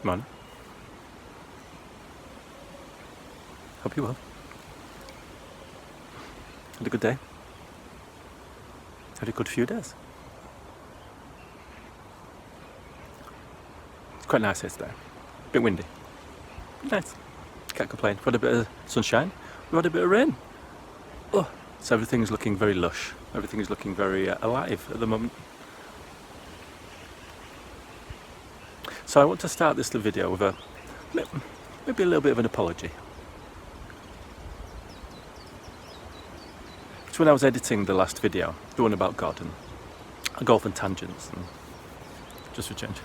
Morning. Hope you well. Had a good day? Had a good few days? It's quite nice here today. A bit windy. Nice. Can't complain. We've had a bit of sunshine. We've had a bit of rain. Oh, so everything's looking very lush. Everything is looking very alive at the moment. So I want to start this video with maybe a little bit of an apology. So when I was editing the last video, the one about God, and I go off on tangents, and just for change,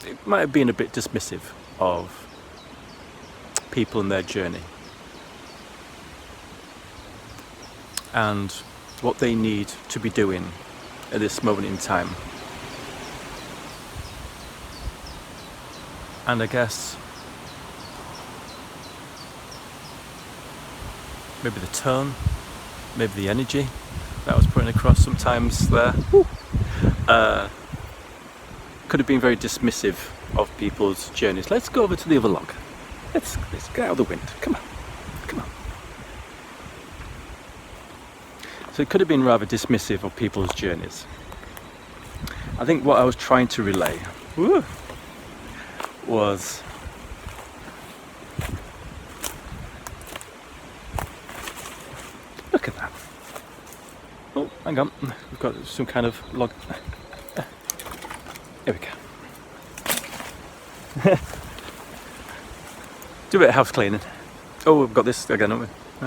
it might have been a bit dismissive of people and their journey and what they need to be doing at this moment in time. And I guess maybe the tone, maybe the energy that I was putting across sometimes there could have been very dismissive of people's journeys. Let's go over to the other log. Let's get out of the wind. Come on. So it could have been rather dismissive of people's journeys. I think what I was trying to relay was look at that. Oh, hang on. We've got some kind of log. Here we go. Do a bit of house cleaning. Oh, we've got this again, haven't we?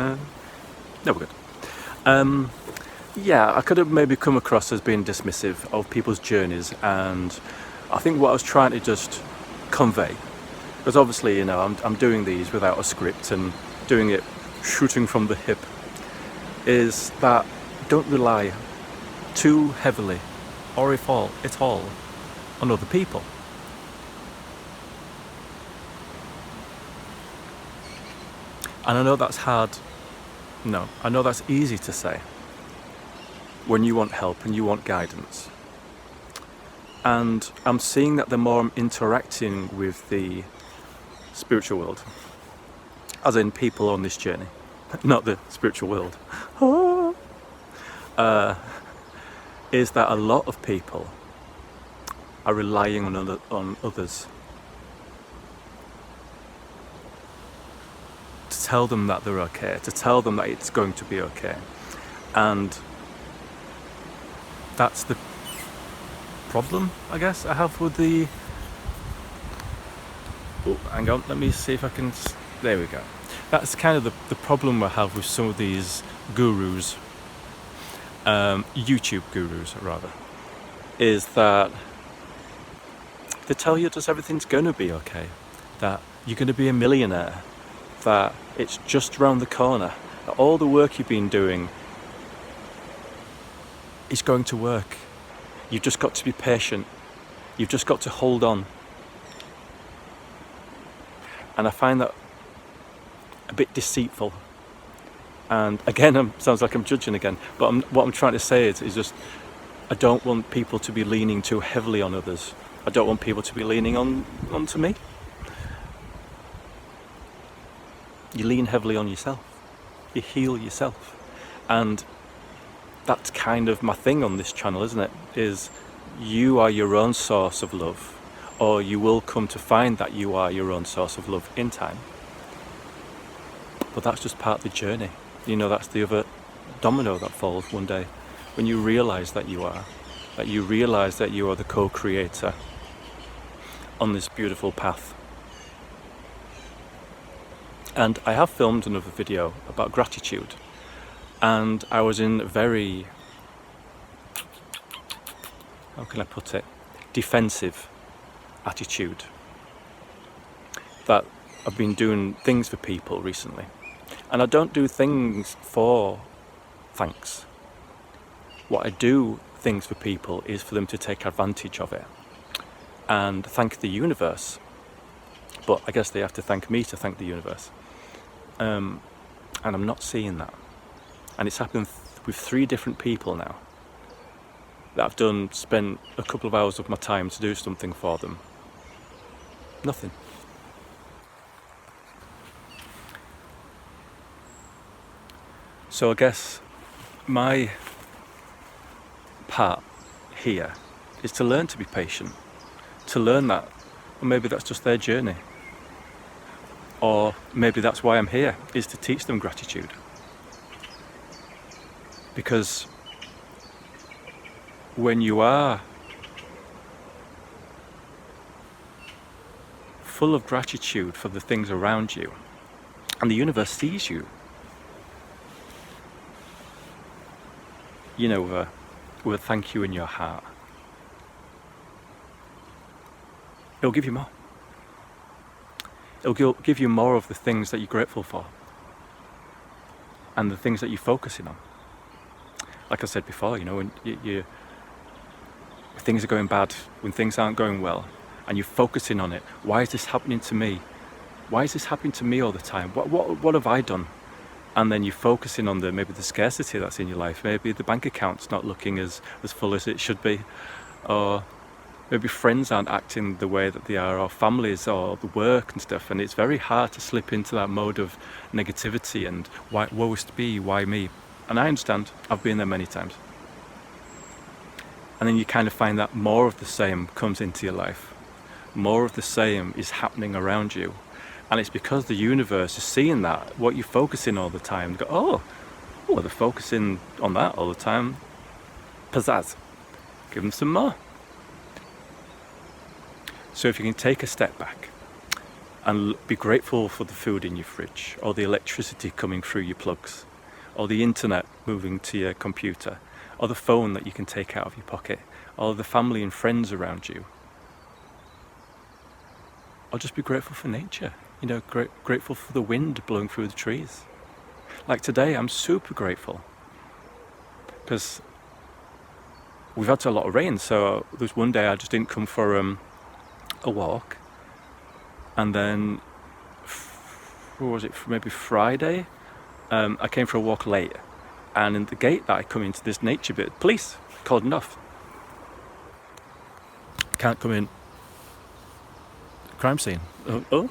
No, we're good. Yeah, I could have maybe come across as being dismissive of people's journeys, and I think what I was trying to just convey, because obviously, you know, I'm doing these without a script and doing it shooting from the hip, is that don't rely too heavily, or if all, at all, on other people. And I know that's hard. No, I know that's easy to say when you want help and you want guidance. And I'm seeing that the more I'm interacting with the spiritual world, as in people on this journey, not the spiritual world, is that a lot of people are relying on others to tell them that they're okay, to tell them that it's going to be okay. And that's the problem, I guess, I have with the... Oh, hang on, let me see if I can... There we go. That's kind of the problem I have with some of these gurus, YouTube gurus rather, is that they tell you just everything's going to be okay, that you're going to be a millionaire, that it's just around the corner, that all the work you've been doing is going to work. You've just got to be patient. You've just got to hold on. And I find that a bit deceitful. And again, sounds like I'm judging again, but what I'm trying to say is just, I don't want people to be leaning too heavily on others. I don't want people to be leaning onto me. You lean heavily on yourself. You heal yourself. And that's kind of my thing on this channel, isn't it? Is you are your own source of love, or you will come to find that you are your own source of love in time. But that's just part of the journey. You know, that's the other domino that falls one day, when you realise that you are the co-creator on this beautiful path. And I have filmed another video about gratitude, and I was in a very, how can I put it, defensive attitude. That I've been doing things for people recently, and I don't do things for thanks. What I do things for people is for them to take advantage of it and thank the universe. But I guess they have to thank me to thank the universe. And I'm not seeing that. And it's happened with 3 different people now that I've spent a couple of hours of my time to do something for them. Nothing. So I guess my part here is to learn to be patient, to learn that, or maybe that's just their journey, or maybe that's why I'm here, is to teach them gratitude. Because when you are full of gratitude for the things around you, and the universe sees you, with a thank you in your heart, it'll give you more. It'll give you more of the things that you're grateful for and the things that you're focusing on. Like I said before, when things are going bad, when things aren't going well, and you're focusing on it. Why is this happening to me? Why is this happening to me all the time? What have I done? And then you're focusing on maybe the scarcity that's in your life. Maybe the bank account's not looking as full as it should be, or maybe friends aren't acting the way that they are, or families, or the work and stuff. And it's very hard to slip into that mode of negativity and why woe is me, why me? And I understand, I've been there many times. And then you kind of find that more of the same comes into your life. More of the same is happening around you. And it's because the universe is seeing that, what you're focusing all the time. They go, oh, they're focusing on that all the time. Pizzazz. Give them some more. So if you can take a step back and be grateful for the food in your fridge, or the electricity coming through your plugs, or the internet moving to your computer, or the phone that you can take out of your pocket, or the family and friends around you, or just be grateful for nature, grateful for the wind blowing through the trees. Like today, I'm super grateful because we've had a lot of rain. So there was one day I just didn't come for a walk, and then what was it, maybe Friday, I came for a walk late, and in the gate that I come into this nature bit, police cordoned off. Can't come in. Crime scene. Oh.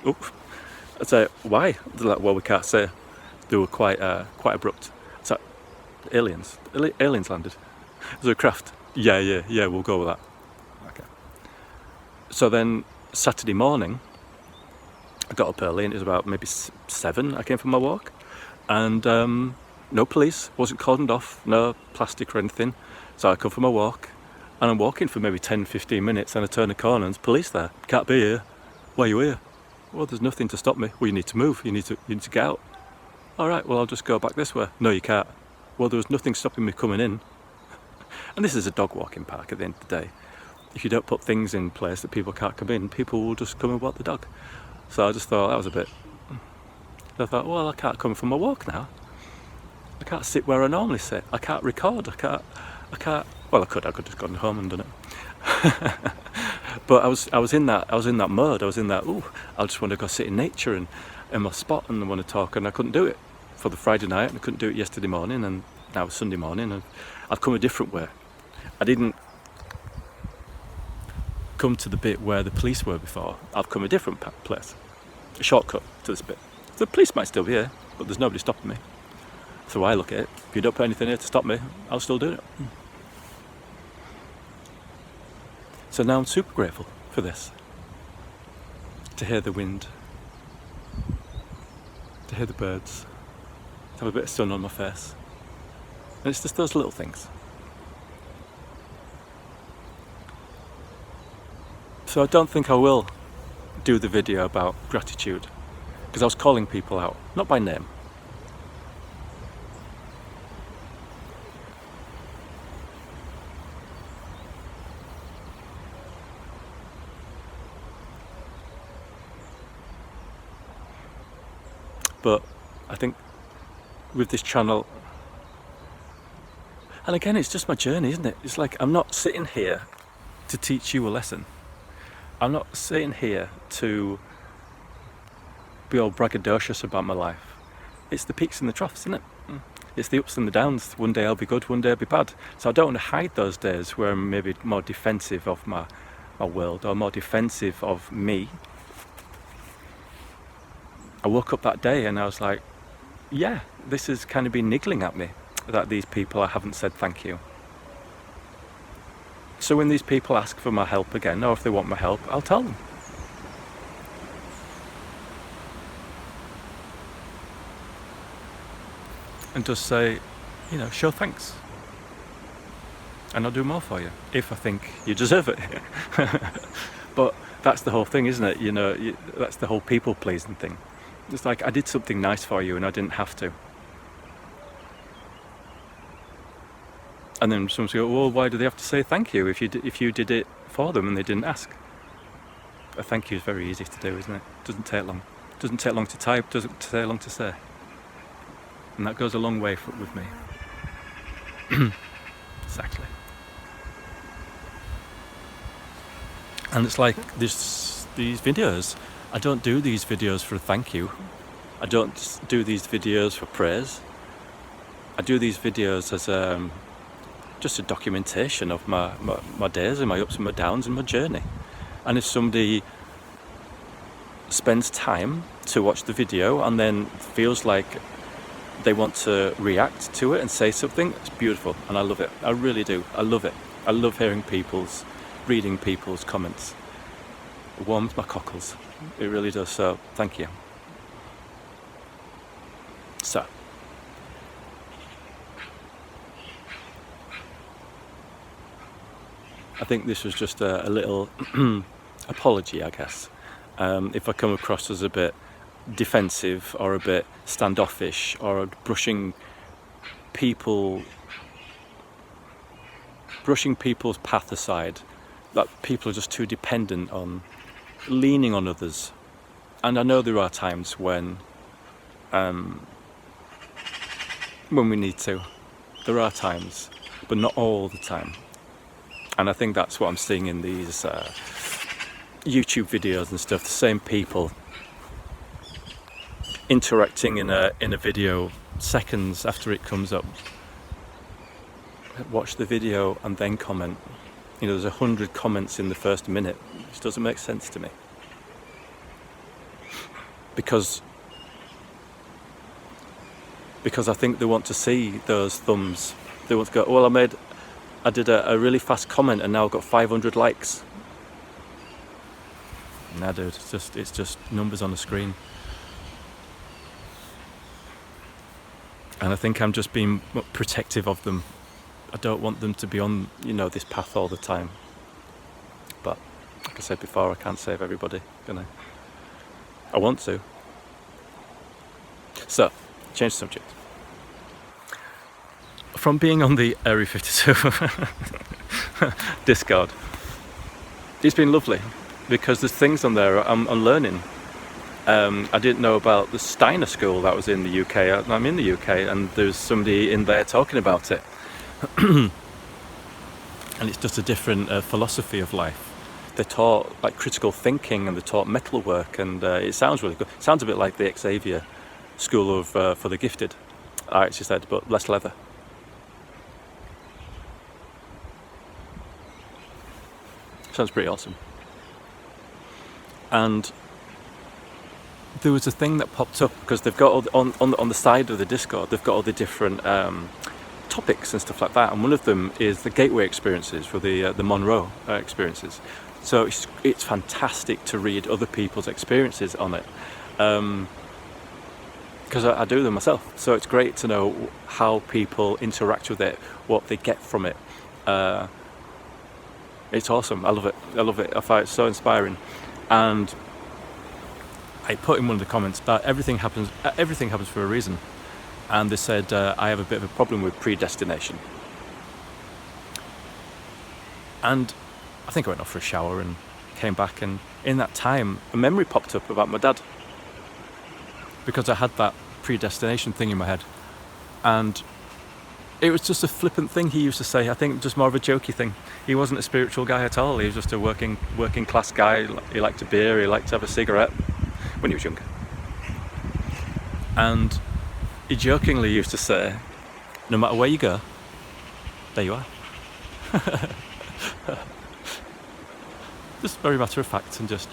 I say, why? They're like, well, we can't say. They were quite abrupt. It's like, aliens landed. Is there a craft? Yeah, we'll go with that. Okay. So then Saturday morning, I got up early, and it was about maybe 7. I came for my walk, and no police, wasn't cordoned off, no plastic or anything. So I come for my walk, and I'm walking for maybe 10-15 minutes, and I turn a corner and there's police there. Can't be here. Why are you here? Well, there's nothing to stop me. Well, you need to move. You need to get out. All right, well, I'll just go back this way. No, you can't. Well, there was nothing stopping me coming in. And this is a dog walking park at the end of the day. If you don't put things in place that people can't come in, people will just come and walk the dog. So I just thought that was a bit... I thought, well, I can't come for my walk now. I can't sit where I normally sit. I can't record. I can't... Well, I could just gone home and done it. But I was in that mode. I was in that, I just want to go sit in nature and in my spot, and I want to talk, and I couldn't do it for the Friday night, and I couldn't do it yesterday morning, and now it's Sunday morning, and I've come a different way. I didn't come to the bit where the police were before. I've come a different place, a shortcut to this bit. The police might still be here, but there's nobody stopping me. So I look at it, if you don't put anything here to stop me, I'll still do it. So now I'm super grateful for this. To hear the wind, to hear the birds, to have a bit of sun on my face. And it's just those little things. So I don't think I will do the video about gratitude, because I was calling people out, not by name. But I think with this channel, and again, it's just my journey, isn't it? It's like I'm not sitting here to teach you a lesson. I'm not sitting here to be all braggadocious about my life. It's the peaks and the troughs, isn't it? It's the ups and the downs. One day I'll be good, one day I'll be bad. So I don't want to hide those days where I'm maybe more defensive of my my world, or more defensive of me, I woke up that day and I was like, yeah, this has kind of been niggling at me, that these people I haven't said thank you. So when these people ask for my help again, or if they want my help, I'll tell them. And just say, show thanks. And I'll do more for you, if I think you deserve it. But that's the whole thing, isn't it? That's the whole people pleasing thing. It's like, I did something nice for you and I didn't have to. And then someone's go, well, why do they have to say thank you if you did it for them and they didn't ask? A thank you is very easy to do, isn't it? Doesn't take long. Doesn't take long to type, doesn't take long to say. And that goes a long way with me. Exactly. And it's like these videos. I don't do these videos for a thank you. I don't do these videos for praise. I do these videos as just a documentation of my days and my ups and my downs and my journey. And if somebody spends time to watch the video and then feels like they want to react to it and say something, it's beautiful, and I love it. I really do. I love it. I love reading people's comments. It warms my cockles. It really does. So thank you. So I think this was just a little apology, I guess. If I come across as a bit defensive or a bit standoffish or brushing people's path aside, that people are just too dependent on leaning on others. And I know there are times when we need to. There are times, but not all the time. And I think that's what I'm seeing in these YouTube videos and stuff. The same people interacting in a video seconds after it comes up. Watch the video and then comment. There's 100 comments in the first minute, which doesn't make sense to me. Because I think they want to see those thumbs. They want to go, well, I did a really fast comment and now I've got 500 likes. Nah, dude, it's just numbers on the screen. And I think I'm just being protective of them. I don't want them to be on, this path all the time. But like I said before, I can't save everybody, can I? I want to. So, change the subject. From being on the Area 52 Discord, it's been lovely because there's things on there I'm learning. I didn't know about the Steiner School that was in the UK. I'm in the UK and there's somebody in there talking about it. And it's just a different philosophy of life. They taught like critical thinking and they taught metalwork, and it sounds really good. It sounds a bit like the Xavier School of for the Gifted, I actually said, but less leather. Sounds pretty awesome. And there was a thing that popped up because they've got all on the side of the Discord, they've got all the different topics and stuff like that, and one of them is the gateway experiences for the Monroe experiences. So it's fantastic to read other people's experiences on it, because I do them myself. So it's great to know how people interact with it, what they get from it. It's awesome. I love it. I find it so inspiring. And I put in one of the comments that everything happens for a reason. And they said, I have a bit of a problem with predestination. And I think I went off for a shower and came back, and in that time, a memory popped up about my dad. Because I had that predestination thing in my head. And it was just a flippant thing he used to say. I think just more of a jokey thing. He wasn't a spiritual guy at all. He was just a working class guy. He liked a beer, he liked to have a cigarette when he was younger. And he jokingly used to say, no matter where you go, there you are. just very matter of fact and just,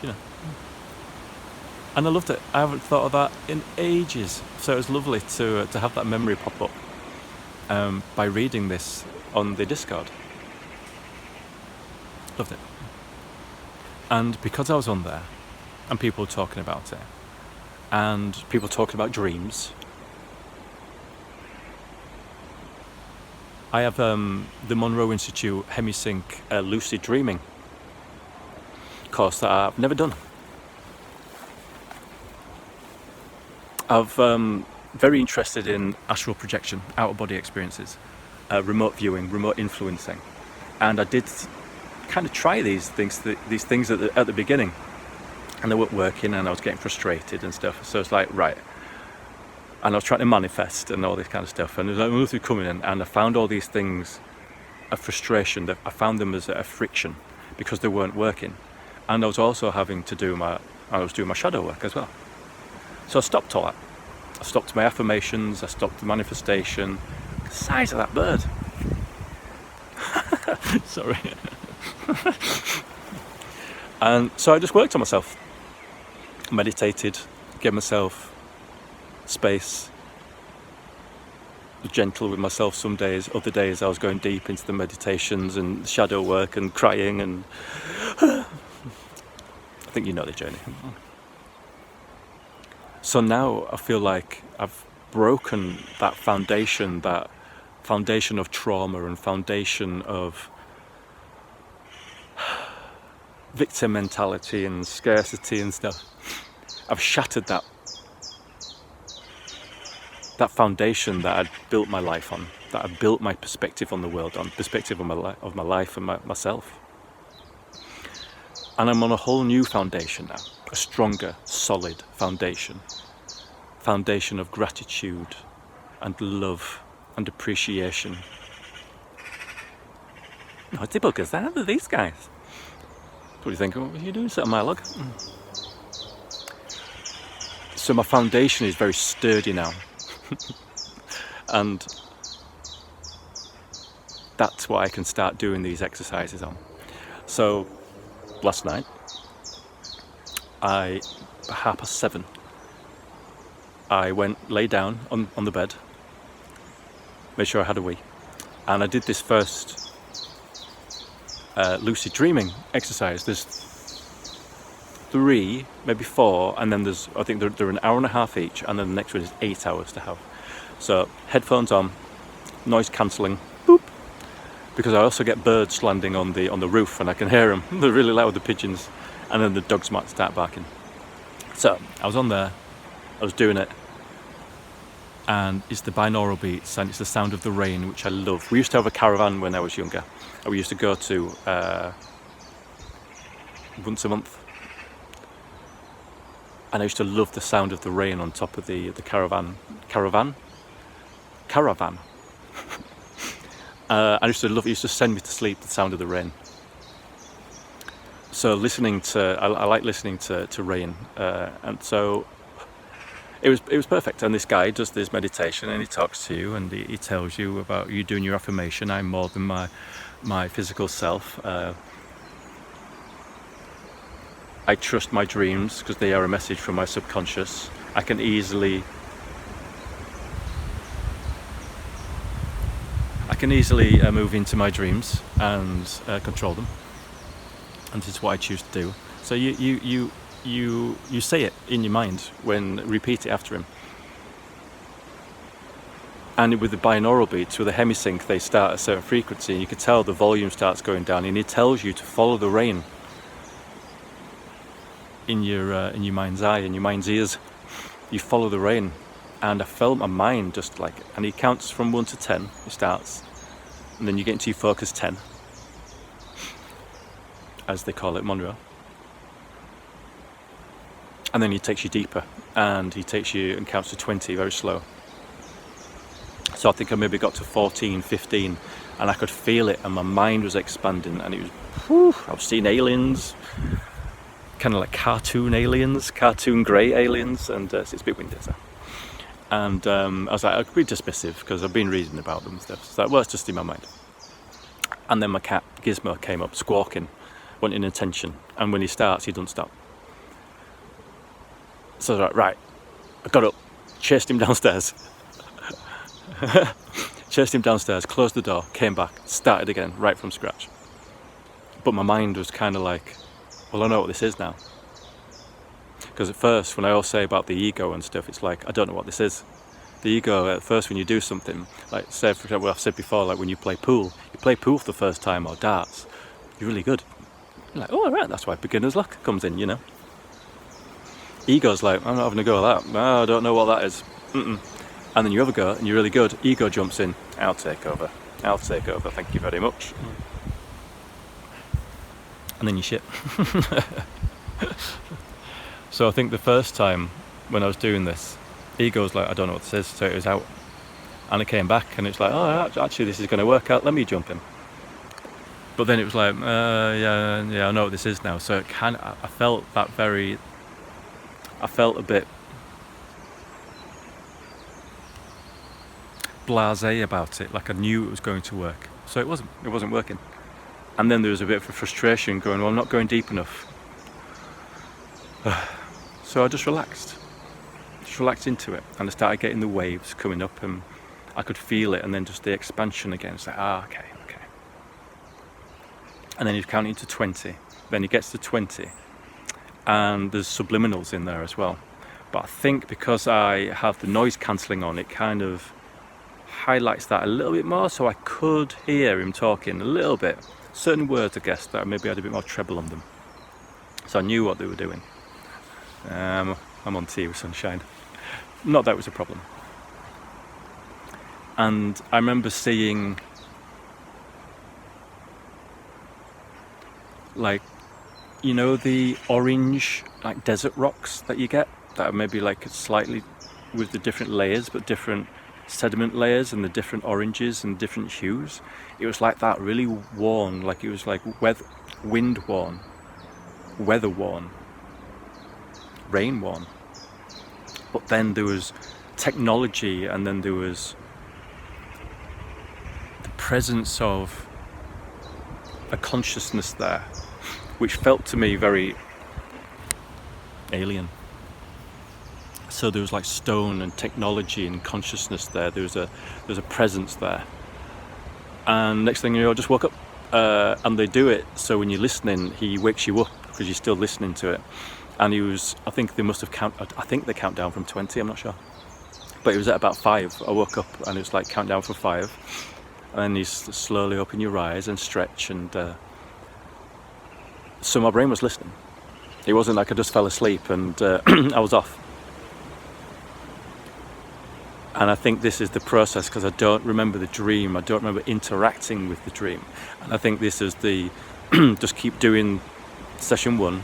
And I loved it. I haven't thought of that in ages. So it was lovely to have that memory pop up by reading this on the Discord. Loved it. And because I was on there, and people were talking about it, and people talking about dreams, I have the Monroe Institute Hemisync Lucid Dreaming course that I've never done. I'm very interested in astral projection, out-of-body experiences, remote viewing, remote influencing, and I did kind of try these things at the beginning, and they weren't working, and I was getting frustrated and stuff. So it's like, right, and I was trying to manifest and all this kind of stuff, and there was nothing coming in, and I found all these things of frustration. That I found them as a friction because they weren't working, and I was also having to doing my shadow work as well. So I stopped all that. I stopped my affirmations, I stopped the manifestation. The size of that bird. Sorry. And so I just worked on myself. Meditated, gave myself space. Was gentle with myself some days. Other days I was going deep into the meditations and shadow work and crying and I think you know the journey. So now I feel like I've broken that foundation of trauma and foundation of victim mentality and scarcity and stuff. I've shattered that foundation that I'd built my life on, that I built my perspective on the world on, perspective of my life and myself. And I'm on a whole new foundation now, a stronger, solid foundation of gratitude and love and appreciation. Naughty buggers, they're these guys. What do you think? Oh, are you doing something, my log? So my foundation is very sturdy now. And that's what I can start doing these exercises on. So last night, at 7:30, I lay down on the bed, made sure I had a wee, and I did this first lucid dreaming exercise. There's 3, maybe 4, and then I think they're an hour and a half each, and then the next one is 8 hours to have. So headphones on, noise cancelling, boop, because I also get birds landing on the roof and I can hear them. They're really loud, the pigeons, and then the dogs might start barking. So I was on there, I was doing it, and it's the binaural beats and it's the sound of the rain, which I love. We used to have a caravan when I was younger, and we used to go to once a month, and I used to love the sound of the rain on top of the caravan. I used to love it. It used to send me to sleep, the sound of the rain. So I like listening to rain, and so it was perfect. And this guy does this meditation, and he talks to you, and he tells you about you doing your affirmation. I'm more than my physical self. I trust my dreams because they are a message from my subconscious. I can easily move into my dreams and control them, and this is what I choose to do. So you say it in your mind repeat it after him. And with the binaural beats, with the hemisync, they start at a certain frequency, and you can tell the volume starts going down, and he tells you to follow the rain in your mind's eye, in your mind's ears. You follow the rain, and I felt my mind just like, and he counts from 1 to 10. It starts, and then you get into your focus 10, as they call it, Monroe. And then he takes you deeper, and he takes you and counts to 20 very slow. So I think I maybe got to 14, 15, and I could feel it, and my mind was expanding, and it was, I've seen aliens, kind of like cartoon grey aliens, and it's a bit windy, so. And I was like, I could be dismissive because I've been reading about them and stuff. So well, it's just in my mind. And then my cat Gizmo came up squawking, wanting attention, and when he starts, he doesn't stop. So I was like, right, I got up, chased him downstairs, closed the door, came back, started again, right from scratch. But my mind was kind of like, well, I know what this is now. Because at first, when I always say about the ego and stuff, it's like, I don't know what this is. The ego, at first, when you do something, like, say, for example, I've said before, like when you play pool for the first time, or darts, you're really good. You're like, oh, right, that's why beginner's luck comes in, you know. Ego's like, I'm not having a go at that. Oh, I don't know what that is. And then you have a go, and you're really good. Ego jumps in. I'll take over. Thank you very much. And then you shit. So I think the first time when I was doing this, ego's like, I don't know what this is, so it was out. And I came back, and it's like, oh, actually, this is going to work out. Let me jump in. But then it was like, yeah, I know what this is now. So it I felt a bit blasé about it, like I knew it was going to work. So it wasn't working. And then there was a bit of a frustration going, well, I'm not going deep enough. So I just relaxed into it, and I started getting the waves coming up, and I could feel it, and then just the expansion again. It's like, okay. And then he's counting to 20. Then he gets to 20, and there's subliminals in there as well. But I think because I have the noise cancelling on, it kind of highlights that a little bit more, so I could hear him talking a little bit. Certain words, I guess, that maybe had a bit more treble on them. So I knew what they were doing. I'm on tea with sunshine. Not that it was a problem. And I remember seeing, like, you know, the orange, like, desert rocks that you get, that are maybe like slightly with the different layers, but different sediment layers, and the different oranges and different hues. It was like that, really worn, like it was like wind worn, weather worn, rain worn. But then there was technology, and then there was the presence of a consciousness there, which felt to me very alien. So there was like stone and technology and consciousness there. There was a presence there. And next thing you know, I just woke up. And they do it so when you're listening, he wakes you up because you're still listening to it. And I think they count down from 20, I'm not sure. But it was at about 5. I woke up and it was like count down from 5. And then you slowly open your eyes and stretch. And so my brain was listening. It wasn't like I just fell asleep and I was off. And I think this is the process, because I don't remember the dream. I don't remember interacting with the dream. And I think this is the just keep doing session one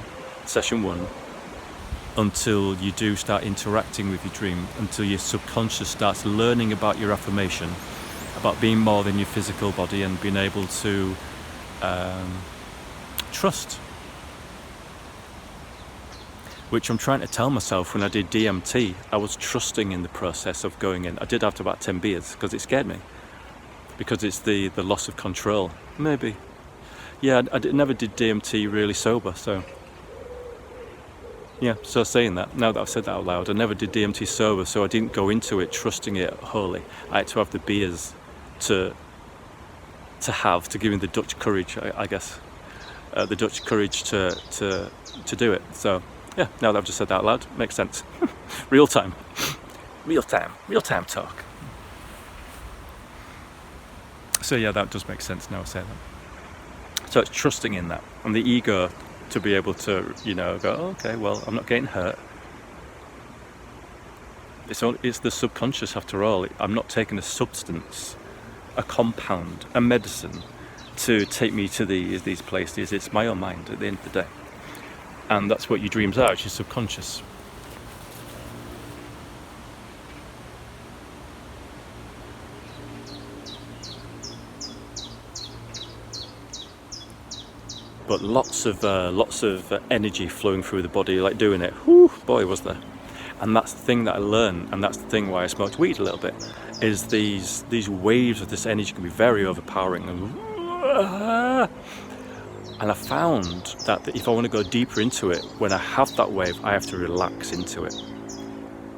until you do start interacting with your dream, until your subconscious starts learning about your affirmation, about being more than your physical body, and being able to trust. Which I'm trying to tell myself when I did DMT. I was trusting in the process of going in. I did after about 10 beers because it scared me. Because it's the loss of control. Maybe. Yeah, I never did DMT really sober, so... Yeah, so saying that, now that I've said that out loud, I never did DMT sober, so I didn't go into it trusting it wholly. I had to have the beers to give me the Dutch courage, I guess. The Dutch courage to do it, so... Yeah, now that I've just said that out loud, makes sense. Real time talk. So yeah, that does make sense now I say that. So it's trusting in that, and the ego to be able to, go, okay, well, I'm not getting hurt. It's the subconscious after all. I'm not taking a substance, a compound, a medicine to take me to these places. It's my own mind at the end of the day. And that's what your dreams are, it's your subconscious. But lots of energy flowing through the body, like doing it. Whew, boy, was there. And that's the thing that I learned, and that's the thing why I smoked weed a little bit, is these waves of this energy can be very overpowering. And I found that if I want to go deeper into it, when I have that wave, I have to relax into it,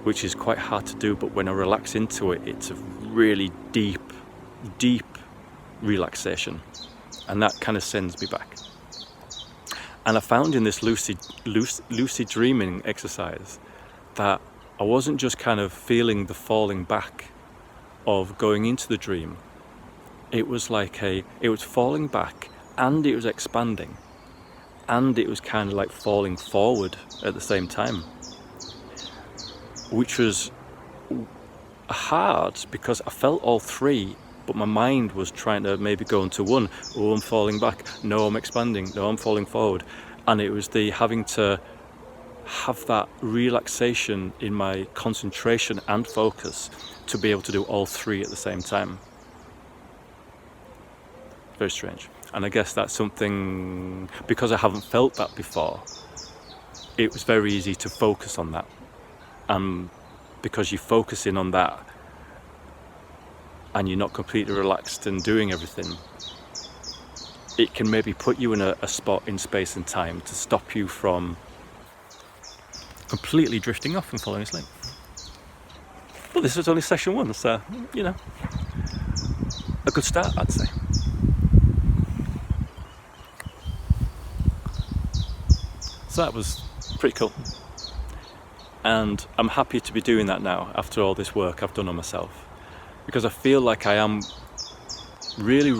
which is quite hard to do. But when I relax into it, it's a really deep relaxation, and that kind of sends me back. And I found in this lucid dreaming exercise that I wasn't just kind of feeling the falling back of going into the dream. It was like it was falling back, and it was expanding, and it was kind of like falling forward at the same time, which was hard because I felt all three, but my mind was trying to maybe go into one. Oh, I'm falling back. No, I'm expanding. No, I'm falling forward. And it was the having to have that relaxation in my concentration and focus to be able to do all three at the same time. Very strange. And I guess that's something, because I haven't felt that before, it was very easy to focus on that. Because you're focusing on that and you're not completely relaxed and doing everything, it can maybe put you in a spot in space and time to stop you from completely drifting off and falling asleep. But this was only session 1, so, a good start, I'd say. So that was pretty cool. And I'm happy to be doing that now after all this work I've done on myself, because I feel like I am really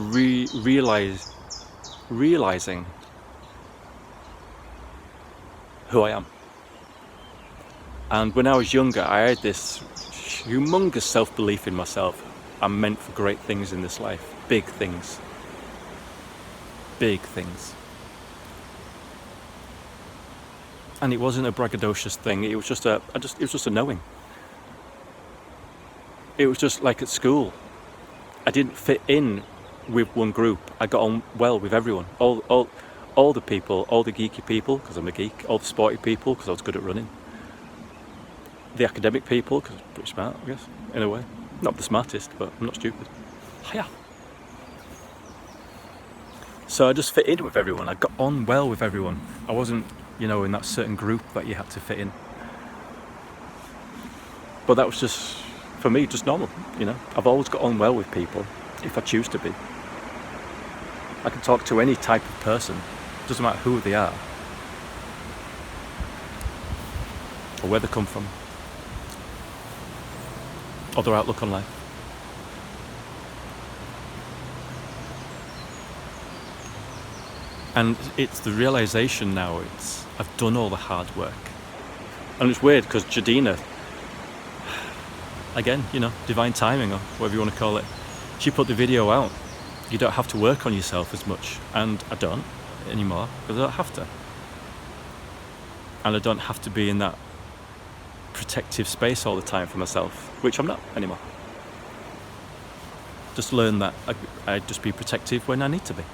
realizing who I am. And when I was younger, I had this humongous self-belief in myself. I'm meant for great things in this life, big things. And it wasn't a braggadocious thing. It was just it was just a knowing. It was just like at school. I didn't fit in with one group. I got on well with everyone. All the people, all the geeky people, because I'm a geek. All the sporty people, because I was good at running. The academic people, because I was pretty smart, I guess, in a way. Not the smartest, but I'm not stupid. Yeah. So I just fit in with everyone. I got on well with everyone. I wasn't, in that certain group that you had to fit in. But that was just, for me, just normal, I've always got on well with people, if I choose to be. I can talk to any type of person, doesn't matter who they are, or where they come from, or their outlook on life. And it's the realization now, I've done all the hard work. And it's weird because Jadina, again, divine timing or whatever you want to call it, she put the video out. You don't have to work on yourself as much. And I don't anymore because I don't have to. And I don't have to be in that protective space all the time for myself, which I'm not anymore. Just learn that I just be protective when I need to be.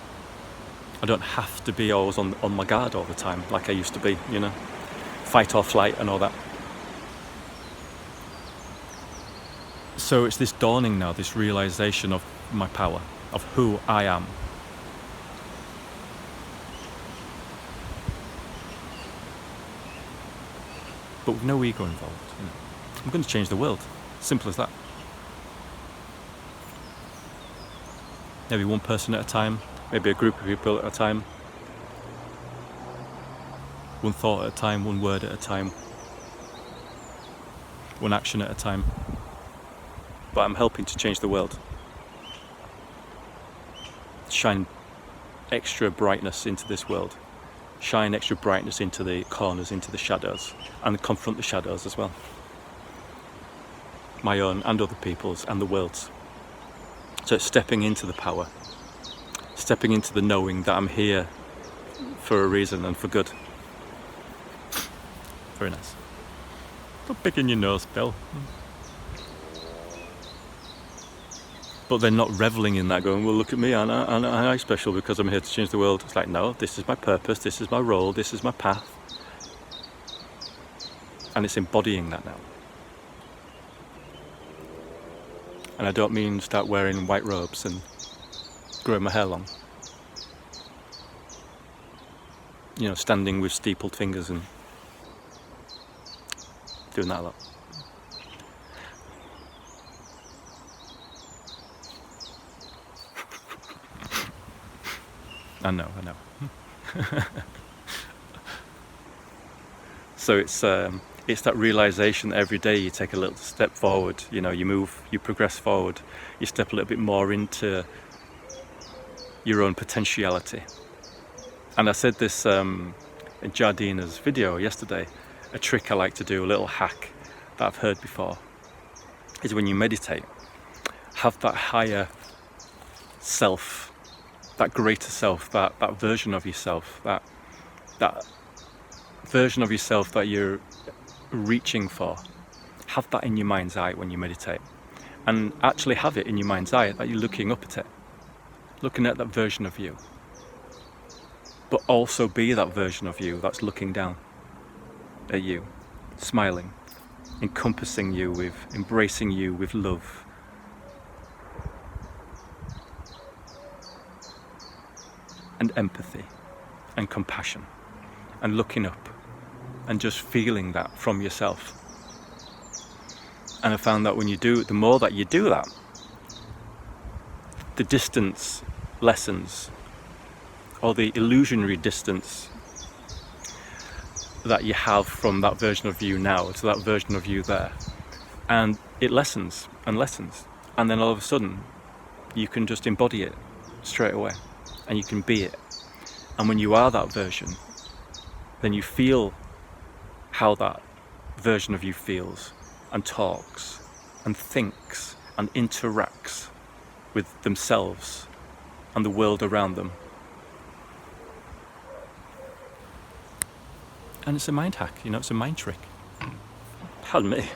I don't have to be always on my guard all the time like I used to be, fight or flight and all that. So it's this dawning now, this realization of my power, of who I am. But with no ego involved. I'm going to change the world. Simple as that. Maybe one person at a time. Maybe a group of people at a time. One thought at a time, one word at a time. One action at a time. But I'm helping to change the world. Shine extra brightness into this world. Shine extra brightness into the corners, into the shadows. And confront the shadows as well. My own and other people's and the world's. So it's stepping into the power. Stepping into the knowing that I'm here for a reason and for good. Very nice. Stop picking your nose, Bill. But they're not reveling in that, going, well, look at me, aren't I special because I'm here to change the world? It's like, no, this is my purpose, this is my role, this is my path. And it's embodying that now. And I don't mean start wearing white robes and growing my hair long. standing with steepled fingers and doing that a lot. I know. So it's that realization that every day you take a little step forward, you move, you progress forward, you step a little bit more into your own potentiality. And I said this in Jardina's video yesterday, a trick I like to do, a little hack that I've heard before, is when you meditate, have that higher self, that greater self, that version of yourself, that version of yourself that you're reaching for, have that in your mind's eye when you meditate. And actually have it in your mind's eye that you're looking up at it, looking at that version of you. But also be that version of you that's looking down at you, smiling, encompassing you embracing you with love. And empathy and compassion, and looking up and just feeling that from yourself. And I found that when you do, the more that you do that, the distance lessens, or the illusionary distance that you have from that version of you now to that version of you there. And it lessens and lessens. And then all of a sudden, you can just embody it straight away. And you can be it. And when you are that version, then you feel how that version of you feels and talks and thinks and interacts with themselves and the world around them. And it's a mind hack, it's a mind trick. Pardon me.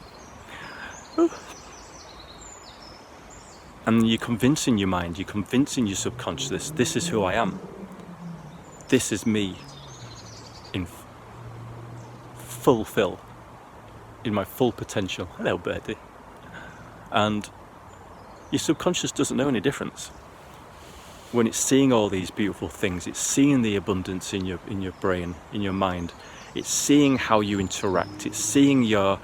And you're convincing your mind, you're convincing your subconscious, this is who I am. This is me in fulfill, in my full potential. Hello, birdie. And your subconscious doesn't know any difference. When it's seeing all these beautiful things, it's seeing the abundance in your brain, in your mind. It's seeing how you interact. It's seeing your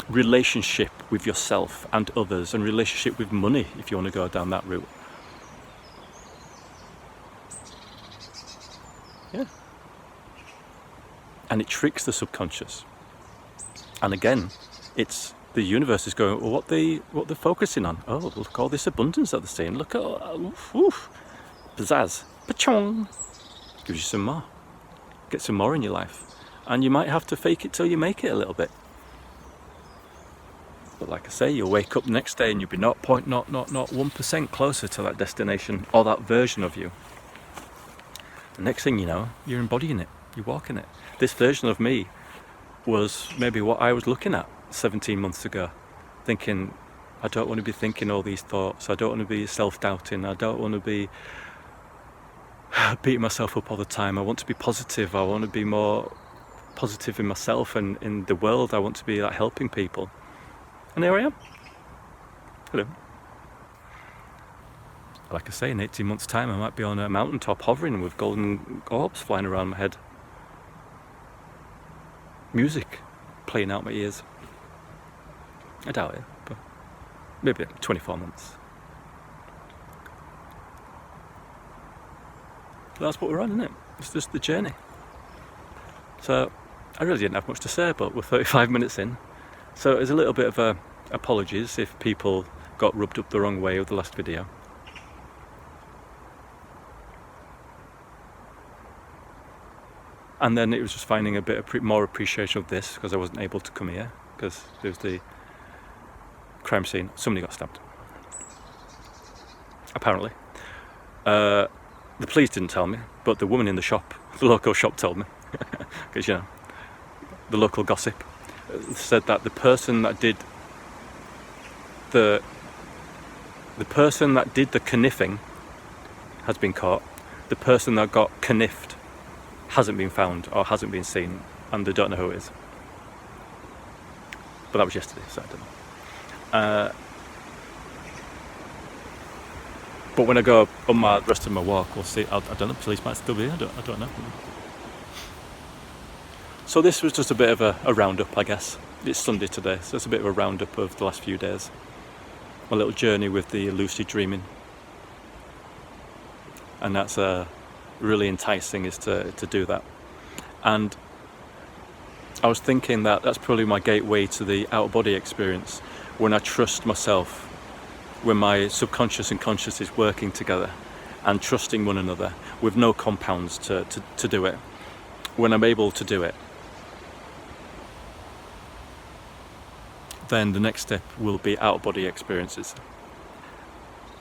relationship with yourself and others, and relationship with money, if you want to go down that route. Yeah. And it tricks the subconscious. And again, it's the universe is going, well, what they're focusing on. Oh, look, all this abundance that they're seeing. Look at oof, pizzazz, pachong. Gives you some more. Get some more in your life. And you might have to fake it till you make it a little bit. But like I say, you'll wake up the next day and you'll be 0.001% closer to that destination or that version of you. The next thing you know, you're embodying it, you're walking it. This version of me was maybe what I was looking at 17 months ago, thinking, I don't want to be thinking all these thoughts, I don't want to be self-doubting, I don't want to be beating myself up all the time, I want to be positive, I want to be more positive in myself and in the world, I want to be like helping people. And here I am. Hello. Like I say, in 18 months' time, I might be on a mountaintop hovering with golden orbs flying around my head. Music playing out my ears. I doubt it, but maybe 24 months. But that's what we're on, isn't it? It's just the journey. So, I really didn't have much to say, but we're 35 minutes in. So it was a little bit of apologies if people got rubbed up the wrong way with the last video. And then it was just finding a bit of more appreciation of this, because I wasn't able to come here, because there was the crime scene. Somebody got stabbed. Apparently. The police didn't tell me, but the woman in the shop, the local shop told me. Because, the local gossip said that the person that did the kniffing has been caught. The person that got kniffed hasn't been found or hasn't been seen, and they don't know who it is. But that was yesterday, so I don't know. But when I go on my rest of my walk, we'll see. I don't know. Police might still be here. I don't know. So this was just a bit of a roundup, I guess. It's Sunday today, so it's a bit of a roundup of the last few days. My little journey with the lucid dreaming. And that's really enticing, is to do that. And I was thinking that that's probably my gateway to the out-of-body experience, when I trust myself, when my subconscious and conscious is working together and trusting one another with no compounds to do it. When I'm able to do it, then the next step will be out-of-body experiences.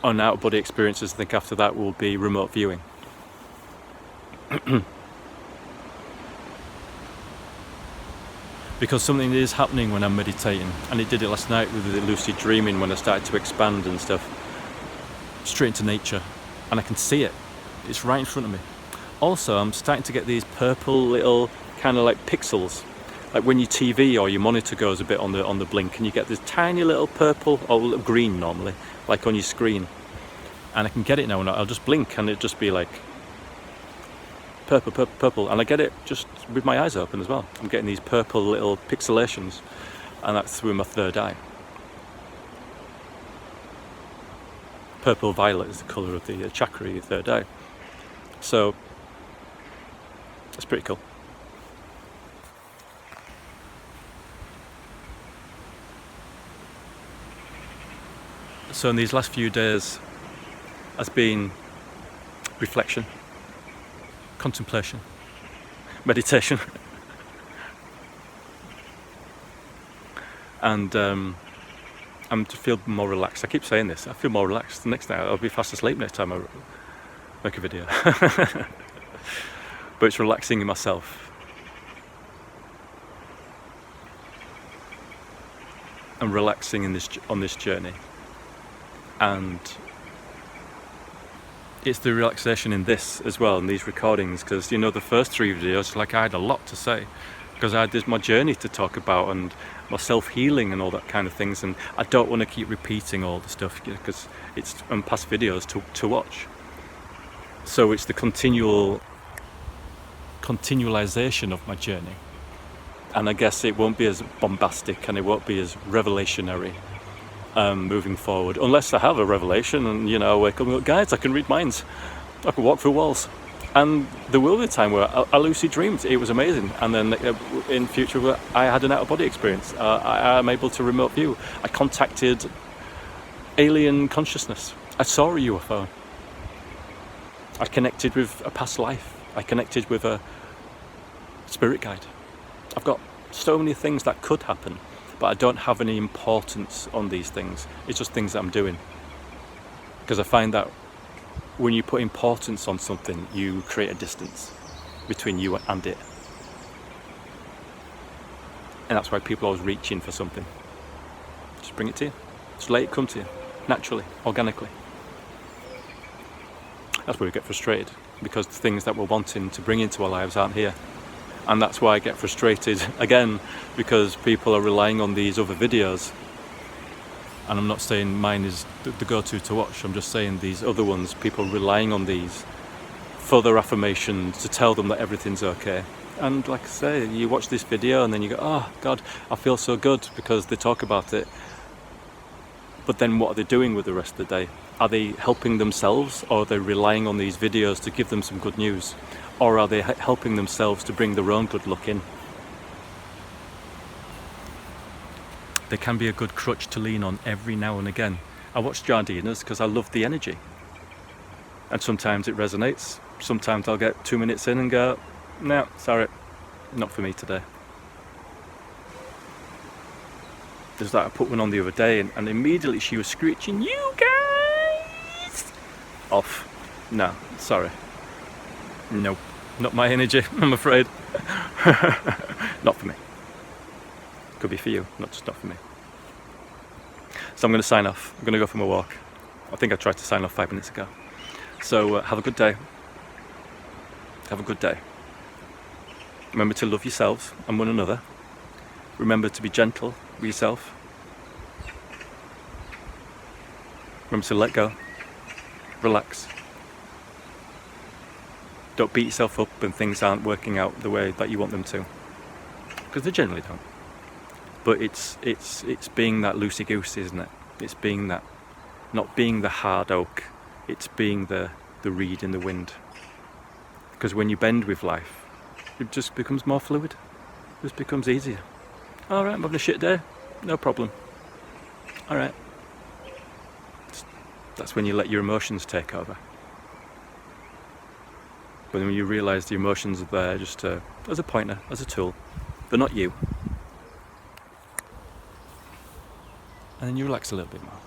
On out-of-body experiences, I think after that will be remote viewing. Because something is happening when I'm meditating, and it did it last night with the lucid dreaming when I started to expand and stuff, straight into nature, and I can see it. It's right in front of me. Also, I'm starting to get these purple little kind of like pixels, like when your TV or your monitor goes a bit on the blink, and you get this tiny little purple or little green normally, like on your screen, and I can get it now, and I'll just blink and it'll just be like purple, purple, purple, and I get it just with my eyes open as well. I'm getting these purple little pixelations, and that's through my third eye. Purple violet is the colour of the chakra, your third eye. So it's pretty cool. So in these last few days has been reflection, contemplation, meditation, and I'm to feel more relaxed. I keep saying this, I feel more relaxed. The next night I'll be fast asleep next time I make a video. But it's relaxing in myself. I'm relaxing on this journey. And it's the relaxation in this as well, in these recordings, because the first 3 videos, like I had a lot to say, because I had my journey to talk about and my self-healing and all that kind of things, and I don't want to keep repeating all the stuff because it's on past videos to watch. So it's the continualization of my journey, and I guess it won't be as bombastic and it won't be as revelationary moving forward, unless I have a revelation and I wake up and go, guys, I can read minds, I can walk through walls. And there will be a time where I lucid dreamed, it was amazing, and then in future where I had an out-of-body experience. I am able to remote view. I contacted alien consciousness. I saw a UFO. I connected with a past life. I connected with a spirit guide. I've got so many things that could happen, but I don't have any importance on these things. It's just things that I'm doing. Because I find that when you put importance on something, you create a distance between you and it. And that's why people are always reaching for something. Just bring it to you. Just let it come to you, naturally, organically. That's where we get frustrated, because the things that we're wanting to bring into our lives aren't here. And that's why I get frustrated again, because people are relying on these other videos. And I'm not saying mine is the go-to to watch, I'm just saying these other ones, people relying on these for their affirmations, to tell them that everything's okay. And like I say, you watch this video and then you go, oh God, I feel so good because they talk about it. But then what are they doing with the rest of the day? Are they helping themselves, or are they relying on these videos to give them some good news? Or are they helping themselves to bring their own good luck in? They can be a good crutch to lean on every now and again. I watch Jardinas because I love the energy. And sometimes it resonates. Sometimes I'll get 2 minutes in and go, no, sorry, not for me today. There's that, I put one on the other day and immediately she was screeching, you guys! Off. No, sorry. Nope, not my energy, I'm afraid. Not for me. Could be for you, not for me. So I'm going to sign off. I'm going to go for my walk. I think I tried to sign off 5 minutes ago. So have a good day. Have a good day. Remember to love yourselves and one another. Remember to be gentle with yourself. Remember to let go. Relax. Don't beat yourself up when things aren't working out the way that you want them to. because they generally don't. But it's being that loosey goose, isn't it? It's being that, not being the hard oak. It's being the reed in the wind. Because when you bend with life, it just becomes more fluid. It just becomes easier. All right, I'm having a shit day. No problem. All right. That's when you let your emotions take over. But when you realise the emotions are there just as a pointer, as a tool, they're not you. And then you relax a little bit more.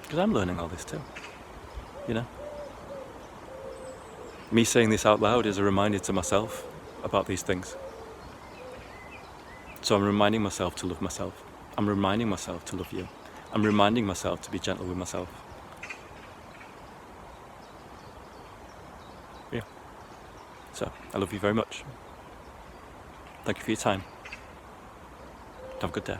Because I'm learning all this too, you know. Me saying this out loud is a reminder to myself about these things. So I'm reminding myself to love myself. I'm reminding myself to love you. I'm reminding myself to be gentle with myself. Yeah. So, I love you very much. Thank you for your time. Have a good day.